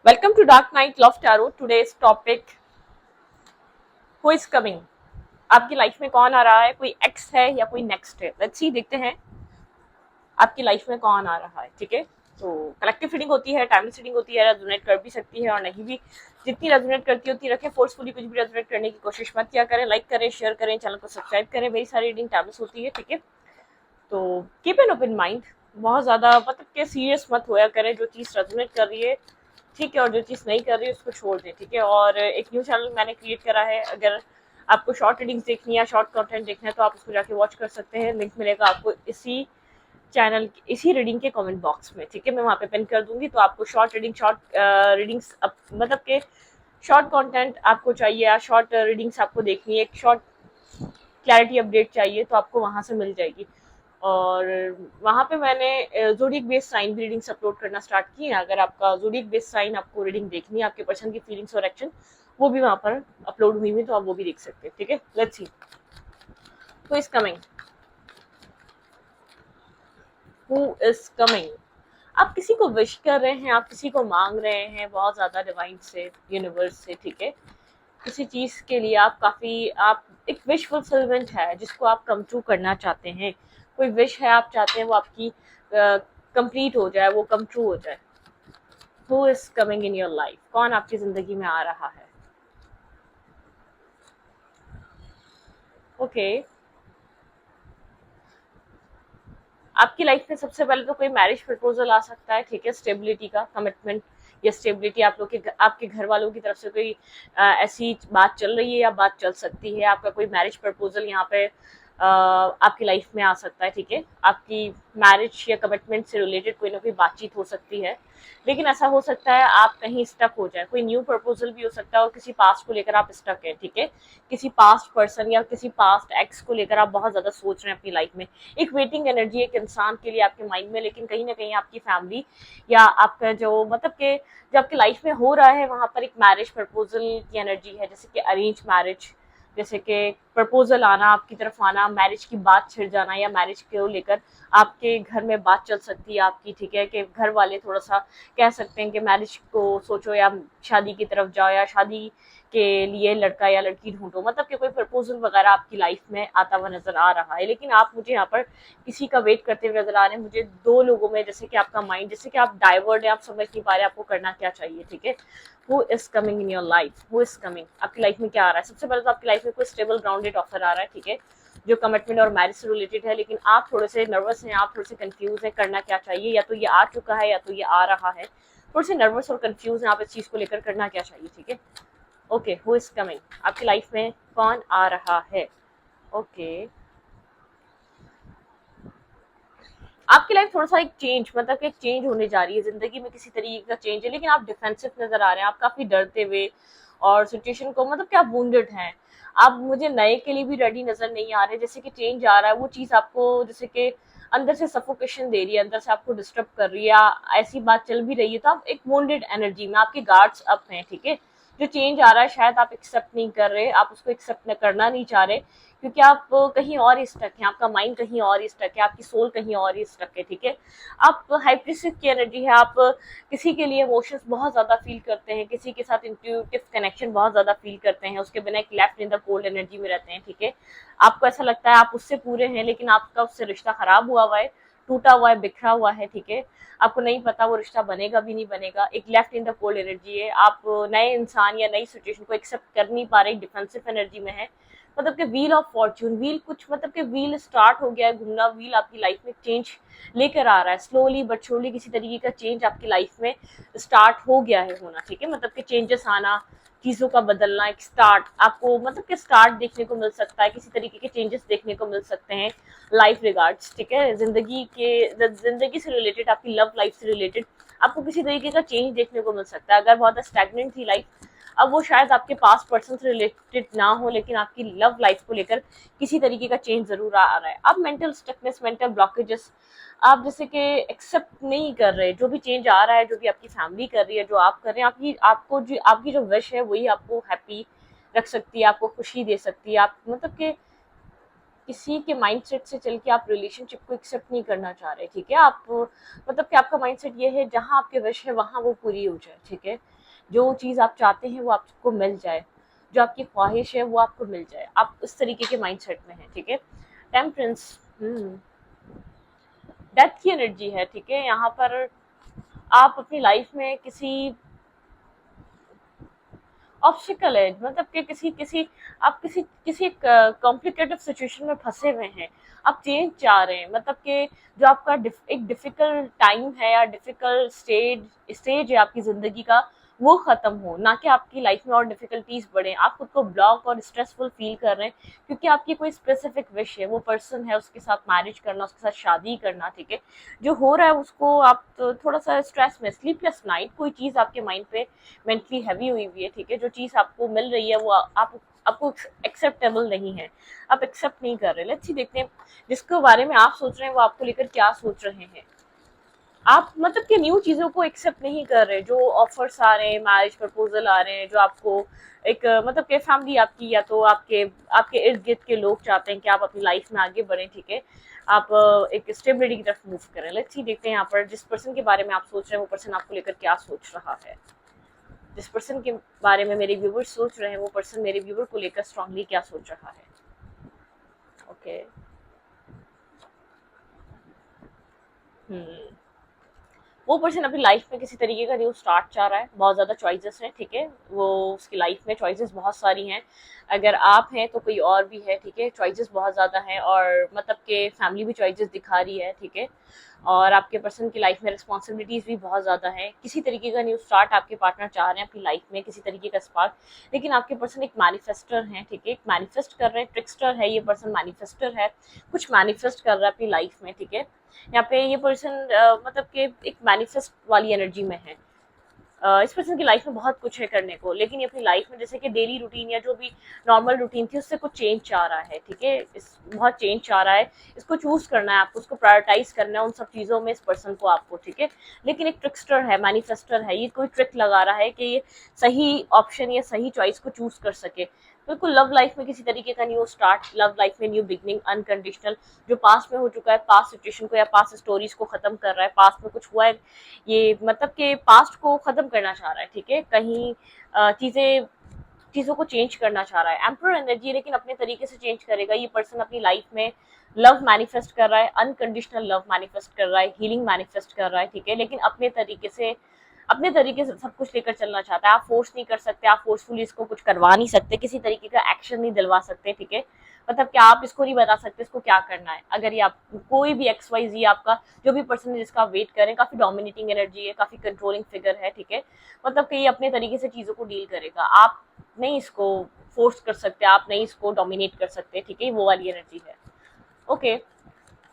Welcome to Dark Night Love Tarot. Today's topic Who is coming? आपकी life में कौन आ रहा है? कोई एक्स है या कोई नेक्स्ट है? लेट्स सी, देखते हैं आपकी लाइफ में कौन आ रहा है। ठीक है, तो कलेक्टिव रीडिंग होती है, टाइमलेस रीडिंग होती है, रेजोनेट कर भी सकती है और नहीं भी। जितनी रेजोनेट करती होती रखें, फोर्सफुली कुछ भी रेजोनेट करने की कोशिश मत किया करें। लाइक करें, शेयर करें, चैनल को सब्सक्राइब करें। मेरी सारी रीडिंग टाइमलेस होती है। ठीक है, तो कीप एन ओपन माइंड। बहुत ज्यादा मतलब के सीरियस मत होया करें। जो चीज रेजोनेट कर रही है ठीक है, और जो चीज़ नहीं कर रही है उसको छोड़ दें। ठीक है, और एक न्यू चैनल मैंने क्रिएट करा है। अगर आपको शॉर्ट रीडिंग्स देखनी है, शॉर्ट कंटेंट देखना है, तो आप उसको जाके वॉच कर सकते हैं। लिंक मिलेगा आपको इसी चैनल, इसी रीडिंग के कमेंट बॉक्स में। ठीक है, मैं वहाँ पे पिन कर दूंगी। तो आपको शॉर्ट रीडिंग्स मतलब के शॉर्ट कंटेंट आपको चाहिए या शॉर्ट रीडिंग्स आपको देखनी है, एक शॉर्ट क्लैरिटी अपडेट चाहिए, तो आपको वहाँ से मिल जाएगी। और वहाँ पे मैंने ज़ोडिएक बेस्ड साइन भी रीडिंग्स अपलोड करना स्टार्ट की है। अगर आपका ज़ोडिएक बेस्ड साइन आपको रीडिंग देखनी है, आपके पर्सन की फीलिंग्स और एक्शन, वो भी वहाँ पर अपलोड हुई हुई, तो आप वो भी देख सकते हैं। ठीक है, let's see who is coming. Who is coming. आप किसी को विश कर रहे हैं, आप किसी को मांग रहे हैं बहुत ज़्यादा डिवाइन से, यूनिवर्स से। ठीक है, किसी चीज़ के लिए आप एक विश फुलफिलमेंट है जिसको आप कम ट्रू करना चाहते हैं। कोई विश है आप चाहते हैं वो आपकी कंप्लीट हो जाए, वो कम ट्रू हो जाए। Who is coming in your life? कौन आपकी जिंदगी में आ रहा है? Okay okay. आपकी लाइफ में सबसे पहले तो कोई मैरिज प्रपोजल आ सकता है। ठीक है, स्टेबिलिटी का कमिटमेंट या स्टेबिलिटी आप लोग के, आपके घर वालों की तरफ से कोई ऐसी बात चल रही है या बात चल सकती है। आपका कोई मैरिज प्रपोजल यहाँ पे आपकी लाइफ में आ सकता है। ठीक है, आपकी मैरिज या कमिटमेंट से रिलेटेड कोई ना कोई बातचीत हो सकती है। लेकिन ऐसा हो सकता है आप कहीं स्टक हो जाए। कोई न्यू प्रपोजल भी हो सकता है और किसी पास्ट को लेकर आप स्टक है। ठीक है, किसी पास्ट पर्सन या किसी पास्ट एक्स को लेकर आप बहुत ज्यादा सोच रहे हैं अपनी लाइफ में। एक वेटिंग एनर्जी एक इंसान के लिए आपके माइंड में, लेकिन कहीं ना कहीं आपकी फैमिली या आपका जो मतलब के जो आपकी लाइफ में हो रहा है, वहां पर एक मैरिज प्रपोजल की एनर्जी है। जैसे कि अरेंज मैरिज, जैसे कि प्रपोजल आना, आपकी तरफ आना, मैरिज की बात छिड़ जाना, या मैरिज को लेकर आपके घर में बात चल सकती है आपकी। ठीक है, कि घर वाले थोड़ा सा कह सकते हैं कि मैरिज को सोचो या शादी की तरफ जाओ या शादी के लिए लड़का या लड़की ढूंढो। मतलब कि कोई प्रपोजल वगैरह आपकी लाइफ में आता हुआ नजर आ रहा है। लेकिन आप मुझे यहाँ पर किसी का वेट करते हुए नजर आ रहे हैं। मुझे दो लोगों में जैसे कि आपका माइंड, जैसे कि आप डाइवर्ट है, आप समझ नहीं पा रहे आपको करना क्या चाहिए। ठीक है, who is coming in your life? Who is coming? आपकी लाइफ में क्या आ रहा है? सबसे पहले तो आपकी लाइफ में कोई स्टेबल ग्राउंडेड ऑफर आ रहा है। ठीक है, जो कमिटमेंट और मैरिज से रिलेटेड है। लेकिन आप थोड़े से नर्वस हैं, आप थोड़े से कंफ्यूज हैं, करना क्या चाहिए। या तो ये आ चुका है या तो ये आ रहा है। थोड़े से नर्वस और कंफ्यूज हैं आप इस चीज को लेकर, करना क्या चाहिए। ठीक है, ओके, हु इज कमिंग? आपकी लाइफ में कौन आ रहा है? ओके, आपकी लाइफ थोड़ा सा एक चेंज, मतलब कि एक चेंज होने जा रही है, जिंदगी में किसी तरीके का चेंज है। लेकिन आप डिफेंसिव नजर आ रहे हैं, आप काफी डरते हुए और सिचुएशन को, मतलब कि आप वुंडेड हैं। आप मुझे नए के लिए भी रेडी नजर नहीं आ रहे। जैसे कि चेंज आ रहा है, वो चीज आपको जैसे कि अंदर से सफोकेशन दे रही है, अंदर से आपको डिस्टर्ब कर रही है, ऐसी बात चल भी रही है, तो आप एक वुंडेड एनर्जी में, आपके गार्ड्स अप हैं। ठीक है, जो चेंज आ रहा है शायद आप एक्सेप्ट नहीं कर रहे, आप उसको एक्सेप्ट करना नहीं चाह रहे, क्योंकि आप कहीं और ही स्टक हैं, आपका माइंड कहीं और ही स्टक है, आपकी सोल कहीं और ही स्टक है। ठीक है, आप हाइप्रिस्टिक की एनर्जी है, आप किसी के लिए इमोशंस बहुत ज्यादा फील करते हैं, किसी के साथ इंट्यूटिव कनेक्शन बहुत ज्यादा फील करते हैं, उसके बिना एक left in the cold energy में रहते हैं। ठीक है, आपको ऐसा लगता है आप उससे पूरे हैं, लेकिन आपका उससे रिश्ता खराब हुआ है, टूटा हुआ है, बिखरा हुआ है। ठीक है, आपको नहीं पता वो रिश्ता बनेगा भी नहीं बनेगा। एक left in the cold energy है, आप नए इंसान या नई सिचुएशन को एक्सेप्ट कर नहीं पा रहे, डिफेंसिव एनर्जी में है। मतलब कि व्हील ऑफ फॉर्च्यून, व्हील कुछ मतलब कि व्हील स्टार्ट हो गया है घूमना, व्हील आपकी लाइफ में चेंज लेकर आ रहा है। स्लोली बट श्योरली किसी तरीके का चेंज आपकी लाइफ में स्टार्ट हो गया है होना। ठीक है, मतलब कि चेंजेस आना, चीजों का बदलना, एक स्टार्ट आपको मतलब कि स्टार्ट देखने को मिल सकता है, किसी तरीके के चेंजेस देखने को मिल सकते हैं लाइफ रिगार्ड्स। ठीक है, जिंदगी से रिलेटेड, आपकी लव लाइफ से रिलेटेड आपको किसी तरीके का चेंज देखने को मिल सकता है। अगर बहुत स्टैग्नेंट थी लाइफ, अब वो शायद आपके पास पर्सन से रिलेटेड ना हो, लेकिन आपकी लव लाइफ को लेकर किसी तरीके का चेंज जरूर आ रहा है। अब मेंटल स्टकनेस, मेंटल ब्लॉकेजेस आप जैसे कि एक्सेप्ट नहीं कर रहे, जो भी चेंज आ रहा है, जो भी आपकी फैमिली कर रही है, जो आप कर रहे हैं, आपकी जो विश है वही आपको हैप्पी रख सकती है, आपको खुशी दे सकती है। आप मतलब कि किसी के माइंडसेट से चल के आप रिलेशनशिप को एक्सेप्ट नहीं करना चाह रहे, ठीक है। आप मतलब कि आपका माइंडसेट ये है जहाँ आपके विश है वहाँ वो पूरी हो जाए, ठीक है। जो चीज़ आप चाहते हैं वो आपको मिल जाए, जो आपकी ख्वाहिश है वो आपको मिल जाए, आप उस तरीके के माइंडसेट में हैं, ठीक है। टेम्परेंस, डेथ की एनर्जी है, ठीक है। यहाँ पर आप अपनी लाइफ में किसी ऑब्स्टिकल है, मतलब कि किसी किसी आप किसी किसी कॉम्प्लिकेटेड सिचुएशन में फंसे हुए हैं, आप चेंज चाह रहे हैं, मतलब कि जो आपका एक डिफिकल्ट टाइम है या डिफिकल्ट स्टेज है आपकी ज़िंदगी का, वो ख़त्म हो, ना कि आपकी लाइफ में और डिफिकल्टीज बढ़े। आप खुद को ब्लॉक और स्ट्रेसफुल फील कर रहे हैं क्योंकि आपकी कोई स्पेसिफिक विश है, वो पर्सन है, उसके साथ मैरिज करना, उसके साथ शादी करना, ठीक है। जो हो रहा है उसको आप तो थोड़ा सा स्ट्रेस में, स्लीपलेस नाइट, कोई चीज़ आपके माइंड पे मेंटली हैवी हुई हुई है, ठीक है। जो चीज़ आपको मिल रही है वो आप आपको एक्सेप्टेबल नहीं है, आप एक्सेप्ट नहीं कर रहे। लेट्स सी, देखते हैं जिसके बारे में आप सोच रहे हैं वो आपको लेकर क्या सोच रहे हैं। आप मतलब कि न्यू चीज़ों को एक्सेप्ट नहीं कर रहे, जो ऑफर्स आ रहे हैं, मैरिज प्रपोजल आ रहे हैं, जो आपको एक मतलब कि फैमिली आपकी या तो आपके आपके इर्द गिर्द के लोग चाहते हैं कि आप अपनी लाइफ में आगे बढ़ें, ठीक है। आप एक स्टेबिलिटी की तरफ मूव करें। लेट्स सी, देखते हैं यहाँ पर जिस पर्सन के बारे में आप सोच रहे हैं वो पर्सन आपको लेकर क्या सोच रहा है। जिस पर्सन के बारे में मेरे व्यूवर सोच रहे हैं वो पर्सन मेरे व्यूवर को लेकर स्ट्रांगली क्या सोच रहा है। ओके। हम्म वो पर्सन अपनी लाइफ में किसी तरीके का न्यू स्टार्ट चाह रहा है, बहुत ज़्यादा चॉइसेस हैं, ठीक है। वो उसकी लाइफ में चॉइसेस बहुत सारी हैं, अगर आप हैं तो कोई और भी है, ठीक है। चॉइसेस बहुत ज़्यादा हैं और मतलब कि फैमिली भी चॉइसेस दिखा रही है, ठीक है। और आपके पर्सन की लाइफ में रिस्पॉन्सिबिलिटीज़ भी बहुत ज़्यादा हैं, किसी तरीके का न्यू स्टार्ट आपके पार्टनर चाह रहे हैं अपनी लाइफ में, किसी तरीके का स्पार्क। लेकिन आपके पर्सन एक मैनिफेस्टर हैं, ठीक है, एक मैनिफेस्ट कर रहे हैं, ट्रिक्स्टर है ये पर्सन, मैनिफेस्टर है, कुछ मैनिफेस्ट कर रहा है अपनी लाइफ में, ठीक है। यहाँ पे ये पर्सन मतलब कि एक मैनिफेस्ट वाली एनर्जी में है। इस पर्सन की लाइफ में बहुत कुछ है करने को, लेकिन ये अपनी लाइफ में जैसे कि डेली रूटीन या जो भी नॉर्मल रूटीन थी उससे कुछ चेंज चाह रहा है, ठीक है। इस बहुत चेंज चाह रहा है, इसको चूज करना है आपको, उसको प्रायोरिटाइज करना है उन सब चीज़ों में इस पर्सन को आपको, ठीक है। लेकिन एक ट्रिक्स्टर है, मैनिफेस्टर है, ये कोई ट्रिक लगा रहा है कि ये सही ऑप्शन या सही चॉइस को चूज कर सके। बिल्कुल लव लाइफ में किसी तरीके का न्यू स्टार्ट, लव लाइफ में न्यू बिगनिंग, अनकंडीशनल, जो पास्ट में हो चुका है, पास्ट सिचुएशन को या पास्ट स्टोरीज को खत्म कर रहा है, पास्ट में कुछ हुआ है, ये मतलब कि पास्ट को खत्म करना चाह रहा है, ठीक है। कहीं चीजें चीजों को चेंज करना चाह रहा है, एम्परर एनर्जी, लेकिन अपने तरीके से चेंज करेगा। ये पर्सन अपनी लाइफ में लव मैनिफेस्ट कर रहा है, अनकंडीशनल लव मैनिफेस्ट कर रहा है, हीलिंग मैनिफेस्ट कर रहा है, ठीक है। लेकिन अपने तरीके से सब कुछ लेकर चलना चाहता है। आप फोर्स नहीं कर सकते, आप फोर्सफुली इसको कुछ करवा नहीं सकते, किसी तरीके का एक्शन नहीं दिलवा सकते, ठीक है। मतलब क्या आप इसको नहीं बता सकते इसको क्या करना है। अगर ये आप कोई भी XYZ आपका जो भी पर्सन है जिसका आप वेट करें, काफी डोमिनेटिंग एनर्जी है, काफी कंट्रोलिंग फिगर है, ठीक है। मतलब कि ये अपने तरीके से चीजों को डील करेगा, आप नहीं इसको फोर्स कर सकते, आप नहीं इसको डोमिनेट कर सकते, ठीक है। वो वाली एनर्जी है। ओके।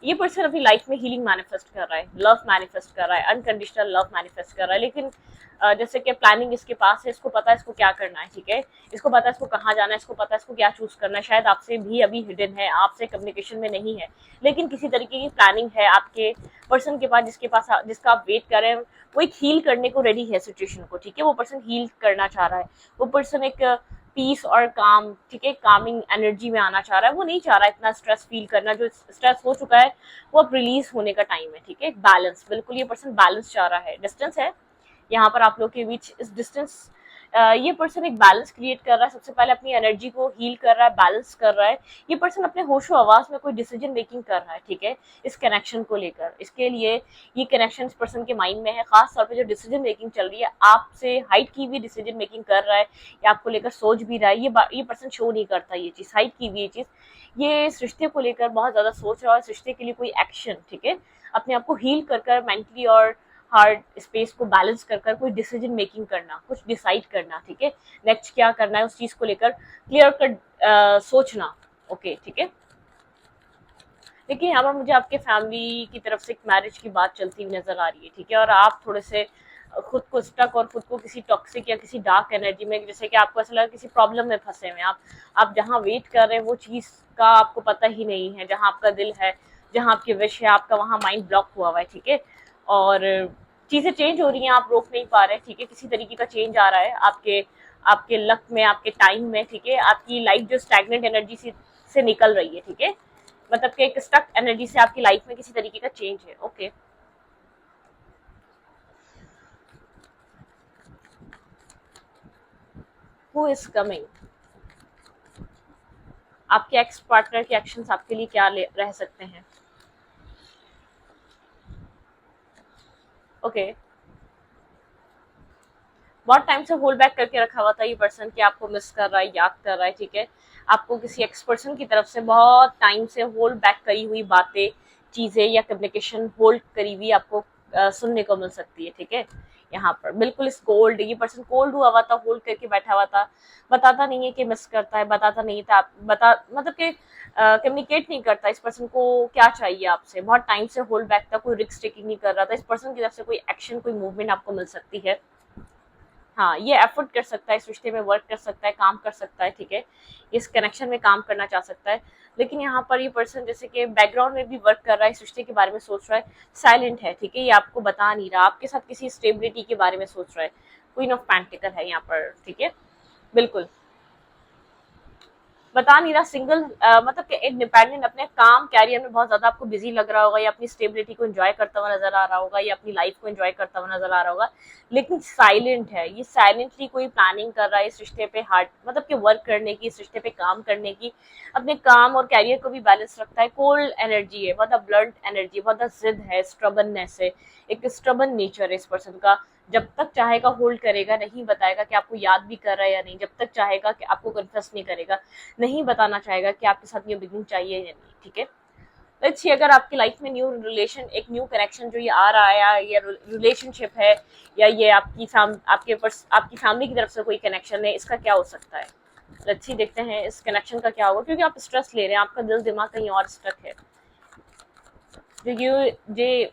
ये पर्सन अपनी लाइफ में हीलिंग मैनिफेस्ट कर रहा है, लव मैनिफेस्ट कर रहा है, अनकंडीशनल लव मैनिफेस्ट कर रहा है। लेकिन जैसे कि प्लानिंग इसके पास है, इसको पता है इसको क्या करना है, ठीक है। इसको पता है इसको कहाँ जाना है, इसको पता है इसको क्या चूज करना है। शायद आपसे भी अभी हिडन है, आपसे कम्युनिकेशन में नहीं है, लेकिन किसी तरीके की प्लानिंग है आपके पर्सन के पास, जिसका आप वेट कर रहे हैं। वो एक हील करने को रेडी है सिचुएशन को, ठीक है। वो पर्सन हील करना चाह रहा है, वो पर्सन एक पीस और काम, ठीक है, कामिंग एनर्जी में आना चाह रहा है। वो नहीं चाह रहा है इतना स्ट्रेस फील करना, जो स्ट्रेस हो चुका है वो अब रिलीज होने का टाइम है, ठीक है। बैलेंस, बिल्कुल ये पर्सन बैलेंस चाह रहा है। डिस्टेंस है यहाँ पर आप लोग के बीच, इस डिस्टेंस ये पर्सन एक बैलेंस क्रिएट कर रहा है। सबसे पहले अपनी एनर्जी को हील कर रहा है, बैलेंस कर रहा है। ये पर्सन अपने होशो आवाज में कोई डिसीजन मेकिंग कर रहा है, ठीक है, इस कनेक्शन को लेकर। इसके लिए ये कनेक्शन इस पर्सन के माइंड में है, खास तौर पे जो डिसीजन मेकिंग चल रही है, आपसे हाइट की हुई डिसीजन मेकिंग कर रहा है या आपको लेकर सोच भी रहा है। ये पर्सन शो नहीं करता ये चीज, हाइट की हुई ये चीज, ये इस रिश्ते को लेकर बहुत ज्यादा सोच रहा है, इस रिश्ते के लिए कोई एक्शन, ठीक है, अपने आप को हील कर मेंटली और हार्ड स्पेस को बैलेंस कर कोई डिसीजन मेकिंग करना, कुछ डिसाइड करना, ठीक है। नेक्स्ट क्या करना है उस चीज को लेकर क्लियर कट सोचना। ओके, ठीक है। देखिए यहाँ पर मुझे आपके फैमिली की तरफ से एक मैरिज की बात चलती हुई नजर आ रही है, ठीक है। और आप थोड़े से खुद को स्टक और खुद को किसी टॉक्सिक या किसी डार्क एनर्जी में, जैसे कि आपको ऐसा लगा किसी प्रॉब्लम में फंसे हुए हैं आप जहाँ वेट कर रहे हैं वो चीज का आपको पता ही नहीं है। जहाँ आपका दिल है, जहाँ आपकी विश है, आपका वहाँ माइंड ब्लॉक हुआ हुआ है, ठीक है। और चीजें चेंज हो रही हैं, आप रोक नहीं पा रहे, ठीक है। किसी तरीके का चेंज आ रहा है आपके आपके लक में, आपके टाइम में, ठीक है। आपकी लाइफ जो स्टैग्नेंट एनर्जी से निकल रही है, ठीक है। मतलब कि एक स्टक एनर्जी से आपकी लाइफ में किसी तरीके का चेंज है। ओके, हु इज कमिंग, आपके एक्स पार्टनर के एक्शंस आपके लिए क्या रह सकते हैं। ओके, बहुत टाइम से होल्ड बैक करके रखा हुआ था ये पर्सन कि आपको मिस कर रहा है, याद कर रहा है, ठीक है। आपको किसी एक्स पर्सन की तरफ से बहुत टाइम से होल्ड बैक करी हुई बातें, चीजें या कम्युनिकेशन होल्ड करी हुई आपको सुनने को मिल सकती है, ठीक है। यहाँ पर बिल्कुल इस कोल्ड, ये पर्सन कोल्ड हुआ हुआ था, होल्ड करके बैठा हुआ था, बताता नहीं है कि मिस करता है, बताता नहीं था, बता मतलब कि कम्युनिकेट नहीं करता इस पर्सन को क्या चाहिए आपसे, बहुत टाइम से होल्ड बैक था, कोई रिस्क टेकिंग नहीं कर रहा था। इस पर्सन की तरफ से कोई एक्शन, कोई मूवमेंट आपको मिल सकती है। हाँ, ये एफर्ट कर सकता है, इस रिश्ते में वर्क कर सकता है, काम कर सकता है, ठीक है। इस कनेक्शन में काम करना चाह सकता है। लेकिन यहाँ पर ये पर्सन जैसे कि बैकग्राउंड में भी वर्क कर रहा है, इस रिश्ते के बारे में सोच रहा है, साइलेंट है, ठीक है। ये आपको बता नहीं रहा, आपके साथ किसी स्टेबिलिटी के बारे में सोच रहा है। क्वीन ऑफ पेंटिकल है यहाँ पर, ठीक है। बिल्कुल बता नहीं रहा, सिंगल मतलब कि इंडिपेंडेंट, अपने काम कैरियर में बहुत ज्यादा आपको बिजी लग रहा होगा, या अपनी स्टेबिलिटी को एंजॉय करता हुआ नजर आ रहा होगा, या अपनी लाइफ को एंजॉय करता हुआ नजर आ रहा होगा। लेकिन साइलेंट है, ये साइलेंटली कोई प्लानिंग कर रहा है इस रिश्ते पे, हार्ड मतलब कि वर्क करने की, इस रिश्ते पे काम करने की, अपने काम और कैरियर को भी बैलेंस रखता है। कोल्ड एनर्जी है, बहुत ब्लंट एनर्जी, बहुत जिद है, स्ट्रबननेस है, एक स्ट्रबन नेचर है इस पर्सन का। जब तक चाहेगा होल्ड करेगा, नहीं बताएगा कि आपको याद भी कर रहा है या नहीं, जब तक चाहेगा कि आपको कन्फेस नहीं करेगा, नहीं बताना चाहेगा कि आपके साथ ये बिगनिंग चाहिए या नहीं, ठीक है। लेट्स सी, अगर आपकी लाइफ में न्यू रिलेशन, एक न्यू कनेक्शन जो ये आ रहा है, या ये रिलेशनशिप है, या ये आपकी फैमिली की तरफ से कोई कनेक्शन है, इसका क्या हो सकता है। लेट्स सी, देखते हैं इस कनेक्शन का क्या होगा, क्योंकि आप स्ट्रेस ले रहे हैं, आपका दिल दिमाग कहीं और स्टक है। जो ये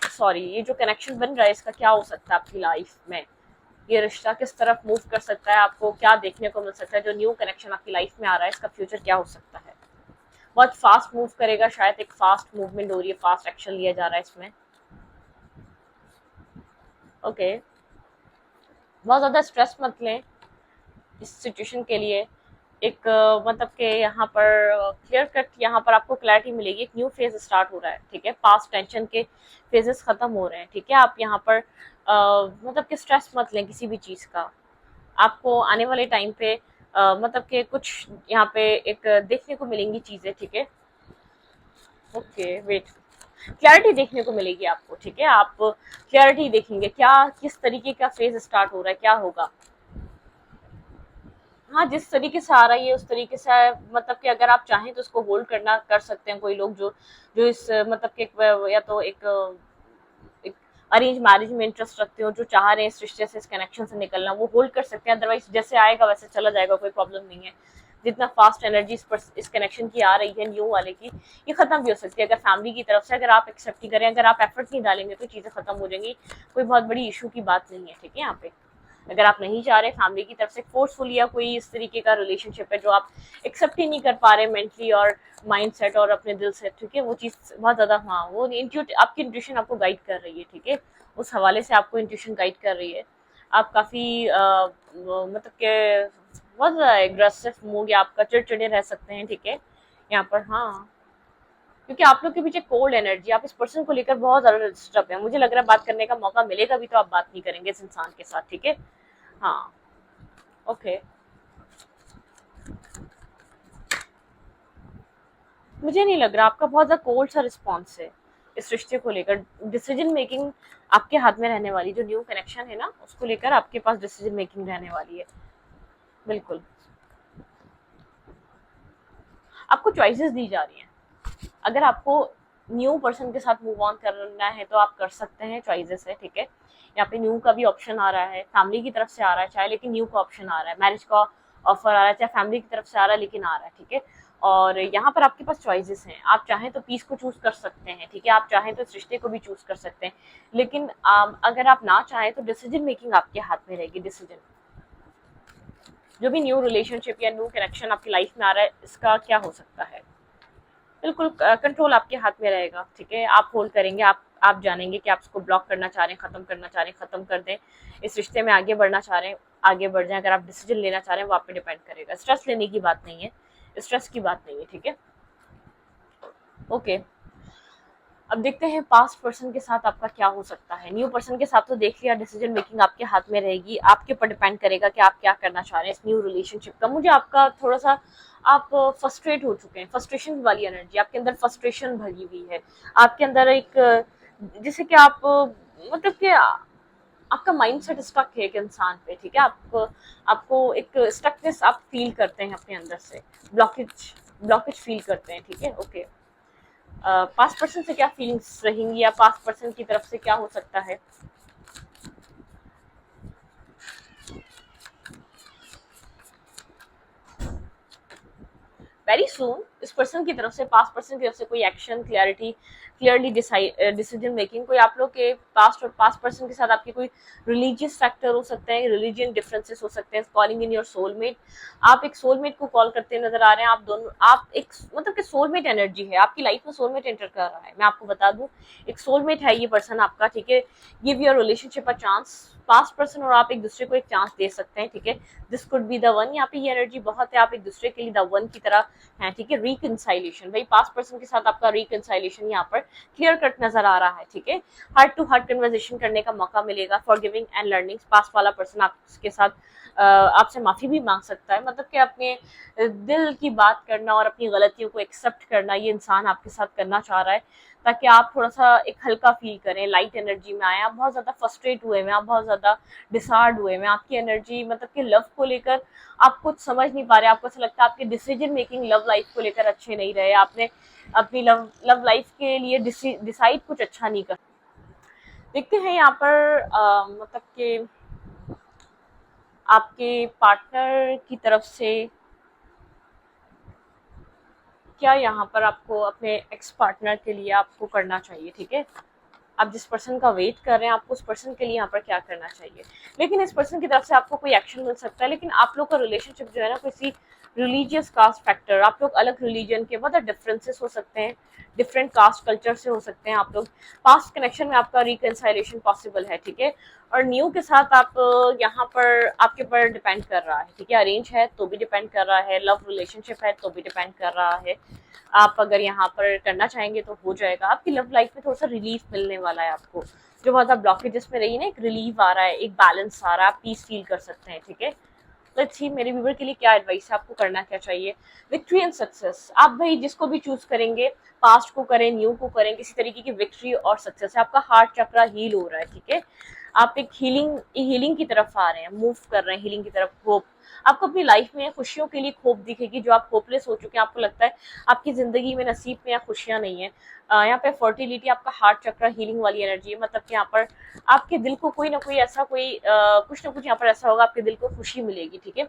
सॉरी, ये जो कनेक्शन बन रहा है, इसका क्या हो सकता है आपकी लाइफ में, ये रिश्ता किस तरफ मूव कर सकता है, आपको क्या देखने को मिल सकता है। जो न्यू कनेक्शन आपकी लाइफ में आ रहा है, इसका फ्यूचर क्या हो सकता है। बहुत फास्ट मूव करेगा, शायद एक फास्ट मूवमेंट हो रही है, फास्ट एक्शन लिया जा रहा है इसमें। ओके, बहुत ज्यादा स्ट्रेस मत लें इस सिचुएशन के लिए। एक मतलब कि यहाँ पर क्लियर कट, यहाँ पर आपको क्लैरिटी मिलेगी, एक न्यू फेज स्टार्ट हो रहा है, ठीक है। पास्ट टेंशन के फेजेस खत्म हो रहे हैं, ठीक है। आप यहाँ पर मतलब कि स्ट्रेस मत लें किसी भी चीज का। आपको आने वाले टाइम पे मतलब कि कुछ यहाँ पे एक देखने को मिलेंगी चीजें, ठीक है। ओके, वेट, क्लैरिटी देखने को मिलेगी आपको, ठीक है। आप क्लैरिटी देखेंगे, क्या किस तरीके का फेज स्टार्ट हो रहा है, क्या होगा। हाँ, जिस तरीके से आ रहा है ये उस तरीके से मतलब कि अगर आप चाहें तो उसको होल्ड करना कर सकते हैं। कोई लोग जो जो इस मतलब कि या तो एक अरेंज मैरिज में इंटरेस्ट रखते हो, जो चाह रहे हैं इस रिश्ते से, इस कनेक्शन से निकलना, वो होल्ड कर सकते हैं। अदरवाइज जैसे आएगा वैसे चला जाएगा, कोई प्रॉब्लम नहीं है। जितना फास्ट एनर्जी इस कनेक्शन की आ रही है, न्यू वाले की, ये खत्म भी हो सकती है अगर फैमिली की तरफ से, अगर आप एक्सेप्ट नहीं करें, अगर आप एफर्ट नहीं डालेंगे तो चीजें खत्म हो जाएंगी। कोई बहुत बड़ी इशू की बात नहीं है, ठीक है। यहाँ पे अगर आप नहीं चाह रहे फैमिली की तरफ से फोर्सफुली, या कोई इस तरीके का रिलेशनशिप है जो आप एक्सेप्ट ही नहीं कर पा रहे मेंटली और माइंड सेट और अपने दिल से, ठीक है, वो चीज बहुत ज्यादा, हाँ, वो आपकी इंट्यूशन आपको गाइड कर रही है, ठीक है। उस हवाले से आपको इंट्यूशन गाइड कर रही है। आप काफी मतलब के बहुत ज्यादा एग्रेसिव मूड, या आपका चिड़चिड़े रह सकते हैं, ठीक है। यहाँ पर हाँ, क्योंकि आप लोग के पीछे कोल्ड एनर्जी, आप इस पर्सन को लेकर बहुत ज्यादा डिस्टर्ब है। मुझे लग रहा है बात करने का मौका मिलेगा भी तो आप बात नहीं करेंगे इस इंसान के साथ, ठीक है। हाँ, ओके, मुझे नहीं लग रहा, आपका बहुत ज्यादा कोल्ड सा रिस्पॉन्स है इस रिश्ते को लेकर। डिसीजन मेकिंग आपके हाथ में रहने वाली, जो न्यू कनेक्शन है ना, उसको लेकर आपके पास डिसीजन मेकिंग रहने वाली है। बिल्कुल, आपको चॉइसेस दी जा रही हैं। अगर आपको न्यू पर्सन के साथ मूव ऑन करना है तो आप कर सकते हैं, चॉइसेस है, ठीक है। यहाँ पे न्यू का भी ऑप्शन आ रहा है, फैमिली की तरफ से आ रहा है चाहे, लेकिन न्यू का ऑप्शन आ रहा है, मैरिज का ऑफर आ रहा है चाहे फैमिली की तरफ से आ रहा है, लेकिन आ रहा है, ठीक है। और यहाँ पर आपके पास चॉइसेस हैं, आप चाहें तो पीस को चूज कर सकते हैं, ठीक है। आप चाहें तो इस रिश्ते को भी चूज कर सकते हैं, लेकिन अगर आप ना चाहें तो डिसीजन मेकिंग आपके हाथ में रहेगी। डिसीजन, जो भी न्यू रिलेशनशिप या न्यू कनेक्शन आपकी लाइफ में आ रहा है, इसका क्या हो सकता है। बिल्कुल कंट्रोल आपके हाथ में रहेगा, ठीक है। आप होल्ड करेंगे, आप जानेंगे कि आप इसको ब्लॉक करना चाह रहे हैं, खत्म करना चाह रहे हैं, खत्म कर दें। इस रिश्ते में आगे बढ़ना चाह रहे हैं, आगे बढ़ जाएं। अगर आप डिसीजन लेना चाह रहे हैं, वो आप पे डिपेंड करेगा। स्ट्रेस लेने की बात नहीं है, स्ट्रेस की बात नहीं है, ठीक है। ओके, अब देखते हैं पास्ट पर्सन के साथ आपका क्या हो सकता है। न्यू पर्सन के साथ तो देख लिया, डिसीजन मेकिंग आपके हाथ में रहेगी, आपके ऊपर डिपेंड करेगा कि आप क्या करना चाह रहे हैं इस न्यू रिलेशनशिप का। मुझे आपका थोड़ा सा आप फ्रस्ट्रेट हो चुके हैं, फ्रस्ट्रेशन वाली एनर्जी आपके अंदर, फ्रस्ट्रेशन भरी हुई है आपके अंदर, एक जैसे कि आप मतलब कि आपका माइंडसेट स्टक है एक इंसान पे, ठीक है, आपको एक स्टकनेस आप फील करते हैं अपने अंदर से, ब्लॉकेज ब्लॉकेज फील करते हैं, ठीक है। ओके, पास्ट पर्सन से क्या फीलिंग्स रहेंगी या पास्ट पर्सन की तरफ से क्या हो सकता है। वेरी सून इस पर्सन की तरफ से, पास्ट पर्सन की तरफ से कोई एक्शन, क्लियरली डिसीजन मेकिंग, कोई आप लोग के पास्ट और पास्ट पर्सन के साथ आपके कोई रिलीजियस फैक्टर हो सकते हैं, रिलीजियन डिफरेंसेस हो सकते हैं, कॉलिंग इन योर सोलमेट। आप एक सोलमेट को कॉल करते नजर आ रहे हैं, आप दोनों, आप एक मतलब कि सोलमेट एनर्जी है आपकी लाइफ में, सोलमेट एंटर कर रहा है। मैं आपको बता दूं, एक सोलमेट है ये पर्सन आपका, ठीक है। Give your relationship a chance, past person और आप एक दूसरे को एक चांस दे सकते हैं, ठीक है। This could be the one, यहाँ पे ये एनर्जी बहुत है, आप एक दूसरे के लिए द वन की तरह है, ठीक है। रिकंसाइलेशन, भाई पास्ट पर्सन के साथ आपका रिकंसाइलेशन यहाँ पर क्लियर कट नजर आ रहा है, ठीक है। हार्ट टू हार्ट कन्वर्सेशन करने का मौका मिलेगा, for giving and learning. Past वाला पर्सन आपके साथ आपसे माफी भी मांग सकता है, मतलब कि अपने दिल की बात करना और अपनी गलतियों को एक्सेप्ट करना ये इंसान आपके साथ करना चाह रहा है, ताकि आप थोड़ा सा एक हल्का फील करें, लाइट एनर्जी में आए। आप बहुत ज्यादा फ्रस्ट्रेट हुए हैं, आप बहुत ज्यादा डिसार्ड हुए हैं, आपकी एनर्जी मतलब कि लव को लेकर आप कुछ समझ नहीं पा रहे, आपको ऐसा लगता है आपके डिसीजन मेकिंग लव लाइफ को लेकर अच्छे नहीं रहे, आपने अपनी लव लाइफ के लिए डिसाइड कुछ अच्छा नहीं कर। देखते हैं यहाँ पर मतलब कि आपके पार्टनर की तरफ से क्या यहाँ पर आपको अपने एक्स पार्टनर के लिए आपको करना चाहिए, ठीक है। आप जिस पर्सन का वेट कर रहे हैं, आपको उस पर्सन के लिए यहाँ पर क्या करना चाहिए। लेकिन इस पर्सन की तरफ से आपको कोई एक्शन मिल सकता है, लेकिन आप लोग का रिलेशनशिप जो है ना, किसी रिलीजियस कास्ट फैक्टर, आप लोग अलग रिलीजन के, मतलब डिफरेंसेस हो सकते हैं, डिफरेंट कास्ट कल्चर से हो सकते हैं आप लोग। पास्ट कनेक्शन में आपका रिकंसाइलेशन पॉसिबल है, ठीक है। और न्यू के साथ आप यहाँ पर आपके पर डिपेंड कर रहा है, ठीक है। अरेंज है तो भी डिपेंड कर रहा है, लव रिलेशनशिप है तो भी डिपेंड कर रहा है। आप अगर यहाँ पर करना चाहेंगे तो हो जाएगा, आपकी लव लाइफ में थोड़ा सा रिलीफ मिलने वाला है आपको, जो बहुत ब्लॉकेजेस में रही ना, एक रिलीफ आ रहा है, एक बैलेंस आ रहा है, आप पीस फील कर सकते हैं, ठीक है। लेट्स सी मेरे व्यूवर के लिए क्या एडवाइस है, आपको करना क्या चाहिए। विक्ट्री एंड सक्सेस, आप भाई जिसको भी चूज करेंगे, पास्ट को करें, न्यू को करें, किसी तरीके की विक्ट्री और सक्सेस है। आपका हार्ट चक्रा हील हो रहा है, ठीक है। आप एक हीलिंग की तरफ आ रहे हैं, मूव कर रहे हैं हीलिंग की तरफ। होप, आपको अपनी लाइफ में खुशियों के लिए होप दिखेगी, जो आप होपलेस हो चुके हैं, आपको लगता है आपकी जिंदगी में नसीब में या खुशियां नहीं है। यहाँ पे फर्टिलिटी, आपका हार्ट चक्र हीलिंग वाली एनर्जी है, मतलब कि यहाँ पर आपके दिल को कोई ना कोई ऐसा कोई कुछ ना कुछ यहाँ पर ऐसा होगा, आपके दिल को खुशी मिलेगी, ठीक है।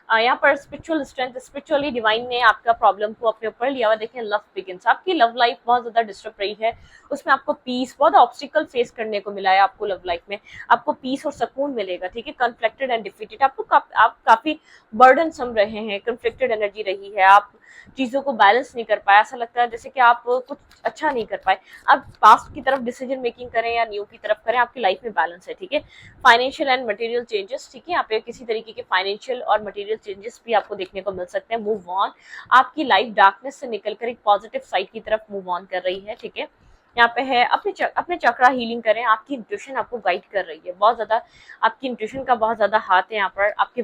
यहाँ पर स्पिरिचुअल स्ट्रेंथ, स्पिरिचुअली डिवाइन ने आपका प्रॉब्लम को अपने ऊपर लिया हुआ। देखें, लव बिगिंस, आपकी लव लाइफ बहुत ज्यादा डिस्टर्ब रही है, उसमें आपको पीस, बहुत ऑब्स्टिकल फेस करने को मिला है आपको लव लाइफ में, आपको पीस और सुकून मिलेगा, ठीक है। कन्फ्लिक्टेड एंड डिफीटेड, आप काफी बर्डन सम रहे हैं, कन्फ्लिक्टेड एनर्जी रही है, आप चीजों को बैलेंस नहीं कर पाए, ऐसा लगता है जैसे कि आप कुछ अच्छा नहीं कर पाए। आप पास्ट की तरफ डिसीजन मेकिंग करें या न्यू की तरफ करें, आपकी लाइफ में बैलेंस है, ठीक है। फाइनेंशियल एंड मटेरियल चेंजेस, ठीक है, यहाँ पे किसी तरीके के फाइनेंशियल और मटेरियल चेंजेस भी आपको देखने को मिल सकते हैं। मूव ऑन, आपकी लाइफ डार्कनेस से निकलकर एक पॉजिटिव साइड की तरफ मूव ऑन कर रही है, ठीक है। यहाँ पे है अपने चक्रा हीलिंग करें, आपकी इंट्यूशन आपको गाइड कर रही है बहुत ज्यादा, आपकी इंट्यूशन का बहुत ज्यादा हाथ है यहाँ पर, आपके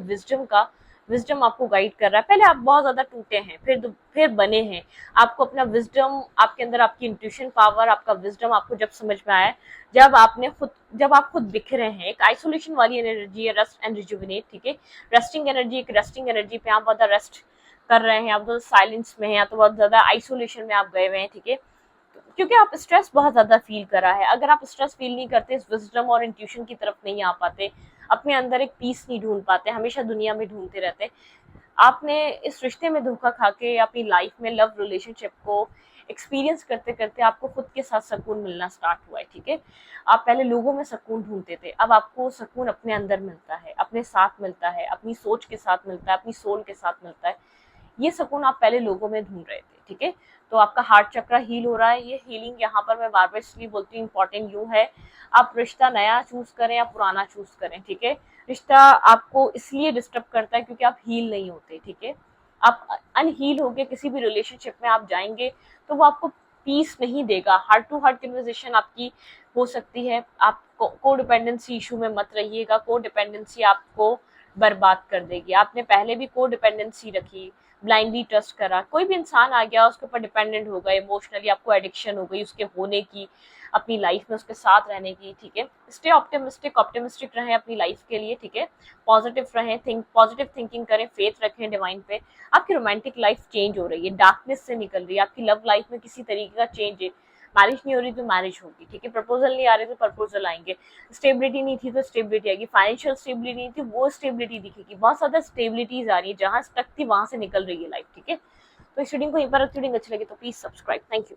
विजडम आपको गाइड कर रहा है। पहले आप बहुत ज्यादा टूटे हैं, फिर बने हैं, आपको अपना विजडम, आपके अंदर आपकी इंट्यूशन पावर, आपका विजडम आपको जब समझ में आया, जब आप खुद बिखरे हैं। एक आइसोलेशन वाली एनर्जी है, रेस्ट एंड रिजुविनेट, ठीक है। रेस्टिंग एनर्जी, एक रेस्टिंग एनर्जी पे आप बहुत ज्यादा रेस्ट कर रहे हैं, आप बहुत साइलेंस में हैं, या तो बहुत ज्यादा आइसोलेशन में आप गए हुए हैं, ठीक है, क्योंकि आप स्ट्रेस बहुत ज्यादा फील कर रहा है। अगर आप स्ट्रेस फील नहीं करते, इस विजडम और इंट्यूशन की तरफ नहीं आ पाते, अपने अंदर एक पीस नहीं ढूंढ पाते, हमेशा दुनिया में ढूंढते रहते, आपने इस रिश्ते में धोखा खा के अपनी लाइफ में लव रिलेशनशिप को एक्सपीरियंस करते करते आपको खुद के साथ सुकून मिलना स्टार्ट हुआ है, ठीक है। आप पहले लोगों में सुकून ढूंढते थे, अब आपको सुकून अपने अंदर मिलता है, अपने साथ मिलता है, अपनी सोच के साथ मिलता है, अपनी सोल के साथ मिलता है। ये सुकून आप पहले लोगों में ढूंढ रहे थे, ठीक है। तो आपका हार्ट चक्र हील हो रहा है। ये हीलिंग यहाँ पर मैं बार बार इसलिए बोलती हूँ इम्पोर्टेंट यूं है, आप रिश्ता नया चूज करें या पुराना चूज करें, ठीक है। रिश्ता आपको इसलिए डिस्टर्ब करता है क्योंकि आप हील नहीं होते, ठीक है। आप अनहील होके किसी भी रिलेशनशिप में आप जाएंगे तो वो आपको पीस नहीं देगा। हार्ट टू हार्ट कन्वर्सेशन आपकी हो सकती है। आप को डिपेंडेंसी इशू में मत रहिएगा, को डिपेंडेंसी आपको बर्बाद कर देगी। आपने पहले भी को डिपेंडेंसी रखी, ब्लाइंडली ट्रस्ट करा, कोई भी इंसान आ गया उसके ऊपर डिपेंडेंट हो गए, इमोशनली आपको एडिक्शन हो गई उसके होने की, अपनी लाइफ में उसके साथ रहने की, ठीक है। स्टे ऑप्टिमिस्टिक, ऑप्टिमिस्टिक रहें अपनी लाइफ के लिए, ठीक है। पॉजिटिव रहें, पॉजिटिव थिंकिंग करें, फेथ रखें डिवाइन पे। आपकी रोमांटिक लाइफ चेंज हो रही है, डार्कनेस से निकल रही है, आपकी लव लाइफ में किसी तरीके का चेंज है। मैरिज नहीं हो रही तो मैरिज होगी, ठीक है। प्रपोजल नहीं आ रहे तो प्रपोजल आएंगे। स्टेबिलिटी नहीं थी तो स्टेबिलिटी आएगी। फाइनेंशियल स्टेबिलिटी नहीं थी, वो स्टेबिलिटी दिखेगी। बहुत ज्यादा स्टेबिलिटीज आ रही है, जहां स्टक थी वहां से निकल रही है लाइफ, ठीक है। तो इस रीडिंग को यहीं पर रखती हूँ। अच्छी लगी तो प्लीज सब्सक्राइब। Thank you.